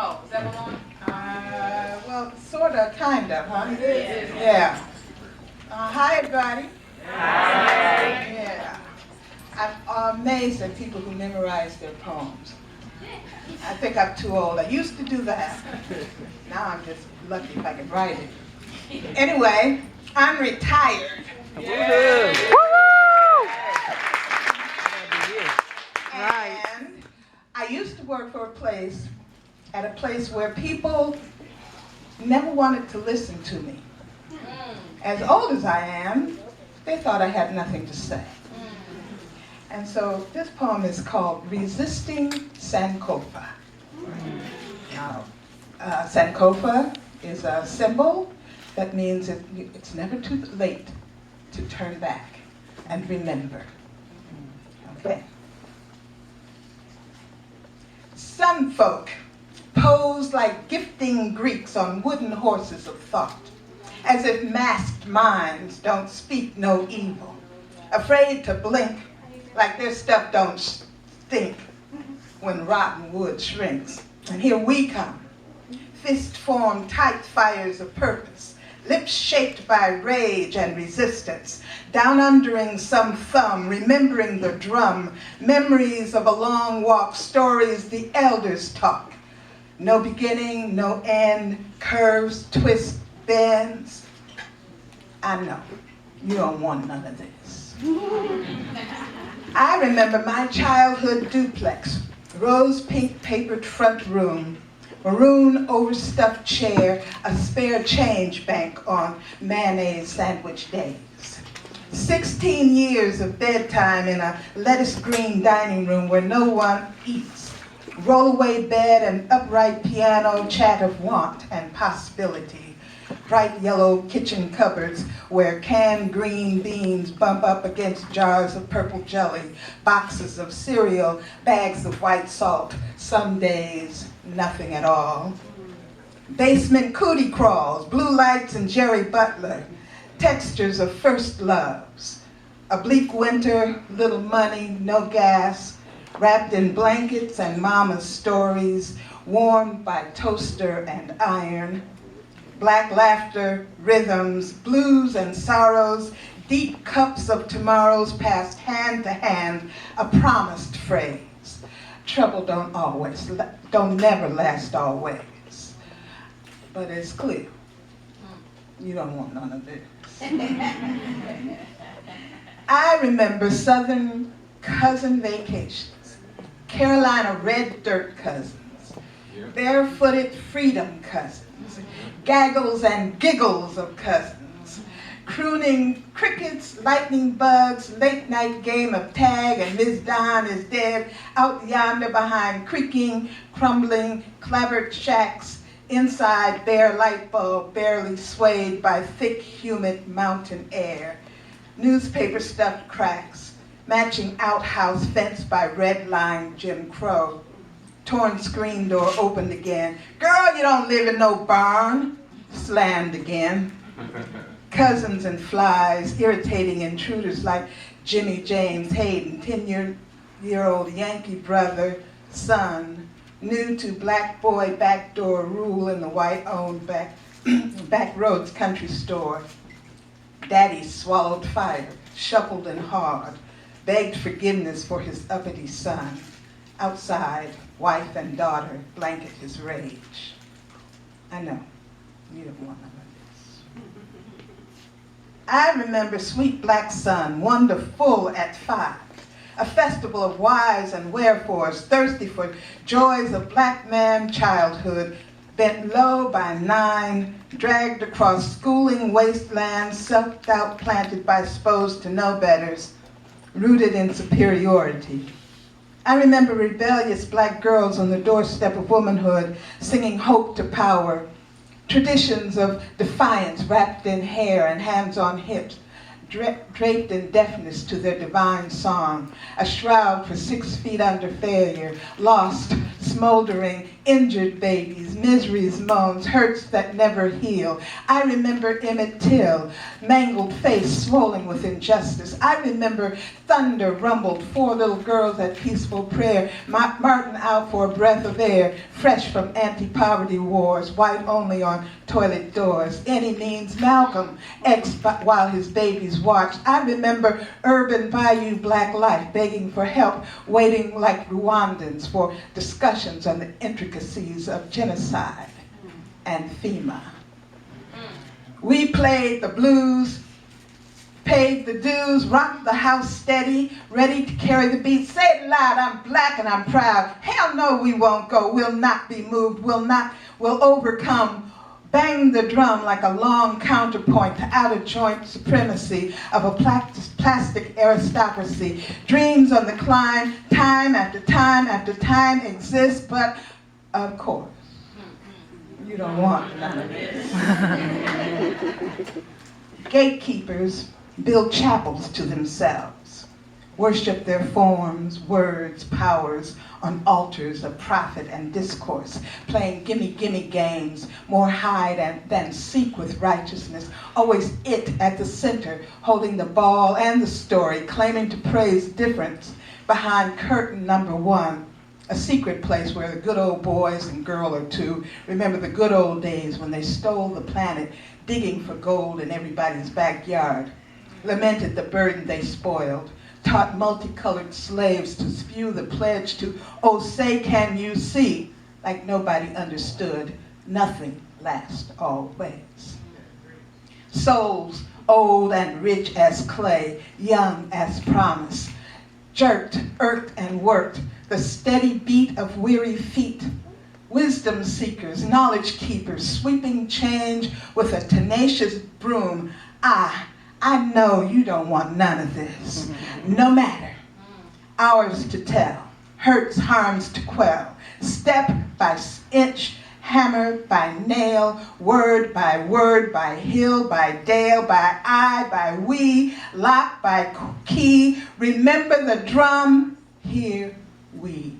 Oh, is that one on? Well, sort of, kind of, huh? Yeah. Hi, everybody. Hi. Yeah. I'm amazed at people who memorize their poems. I think I'm too old. I used to do that. Now I'm just lucky if I can write it. Anyway, I'm retired. Yeah. And I used to work for at a place where people never wanted to listen to me. As old as I am, they thought I had nothing to say. And so this poem is called Resisting Sankofa. Now, Sankofa is a symbol that means it's never too late to turn back and remember. Okay. Some folk pose like gifting Greeks on wooden horses of thought, as if masked minds don't speak no evil, afraid to blink like their stuff don't stink when rotten wood shrinks. And here we come, fist-formed tight fires of purpose, lips shaped by rage and resistance, down-undering some thumb, remembering the drum, memories of a long walk, stories the elders talk. No beginning, no end, curves, twists, bends. I know, you don't want none of this. I remember my childhood duplex, rose pink papered front room, maroon overstuffed chair, a spare change bank on mayonnaise sandwich days. 16 years of bedtime in a lettuce green dining room where no one eats. Rollaway bed and upright piano, chat of want and possibility. Bright yellow kitchen cupboards where canned green beans bump up against jars of purple jelly, boxes of cereal, bags of white salt, some days nothing at all. Basement cootie crawls, blue lights and Jerry Butler, textures of first loves. A bleak winter, little money, no gas, wrapped in blankets and mama's stories, warmed by toaster and iron. Black laughter, rhythms, blues and sorrows, deep cups of tomorrows passed hand to hand, a promised phrase. Trouble don't never last always. But it's clear, you don't want none of this. I remember Southern cousin vacations, Carolina red dirt cousins, barefooted freedom cousins, gaggles and giggles of cousins, crooning crickets, lightning bugs, late night game of tag, and Miss Don is dead out yonder behind creaking, crumbling, clabbered shacks, inside bare light bulb barely swayed by thick, humid mountain air, newspaper stuffed cracks, matching outhouse fenced by red-lined Jim Crow, torn screen door opened again. Girl, you don't live in no barn. Slammed again. Cousins and flies, irritating intruders like Jimmy James Hayden, 10-year-old Yankee brother, son, new to black boy backdoor rule in the white-owned back roads country store. Daddy swallowed fire, shuffled and hard, begged forgiveness for his uppity son. Outside, wife and daughter blanket his rage. I know, you don't want none of this. I remember sweet black sun, wonderful at 5, a festival of whys and wherefores, thirsty for joys of black man childhood, bent low by 9, dragged across schooling wastelands, sucked out, planted by supposed to know betters, rooted in superiority. I remember rebellious black girls on the doorstep of womanhood singing hope to power, traditions of defiance wrapped in hair and hands on hips, draped in deafness to their divine song, a shroud for 6 feet under failure, lost, smoldering, injured babies, miseries, moans, hurts that never heal. I remember Emmett Till, mangled face swollen with injustice. I remember thunder rumbled, 4 little girls at peaceful prayer, Martin out for a breath of air, fresh from anti-poverty wars, white only on toilet doors. Any means Malcolm, ex while his babies watched. I remember urban bayou black life, begging for help, waiting like Rwandans for discussions on the intricacies of genocide and FEMA. We played the blues, paid the dues, rocked the house steady, ready to carry the beat. Say it loud, I'm black and I'm proud. Hell no, we won't go, we'll not be moved, we'll overcome. Bang the drum like a long counterpoint to out-of-joint supremacy of a plastic aristocracy. Dreams on the climb, time after time after time exists, but of course, you don't want none of this. Gatekeepers build chapels to themselves, worship their forms, words, powers on altars of profit and discourse, playing gimme-gimme games, more hide than seek with righteousness, always it at the center, holding the ball and the story, claiming to praise difference behind curtain number 1, a secret place where the good old boys and girl or two remember the good old days when they stole the planet, digging for gold in everybody's backyard, lamented the burden they spoiled, taught multicolored slaves to spew the pledge to, oh, say can you see, like nobody understood, nothing lasts always. Souls old and rich as clay, young as promise, jerked, irked, and worked, the steady beat of weary feet, wisdom seekers, knowledge keepers, sweeping change with a tenacious broom. I know you don't want none of this. No matter. Ours to tell, hurts, harms to quell, step by inch, hammer by nail, word, by hill, by dale, by I, by we, lock by key. Remember the drum, here we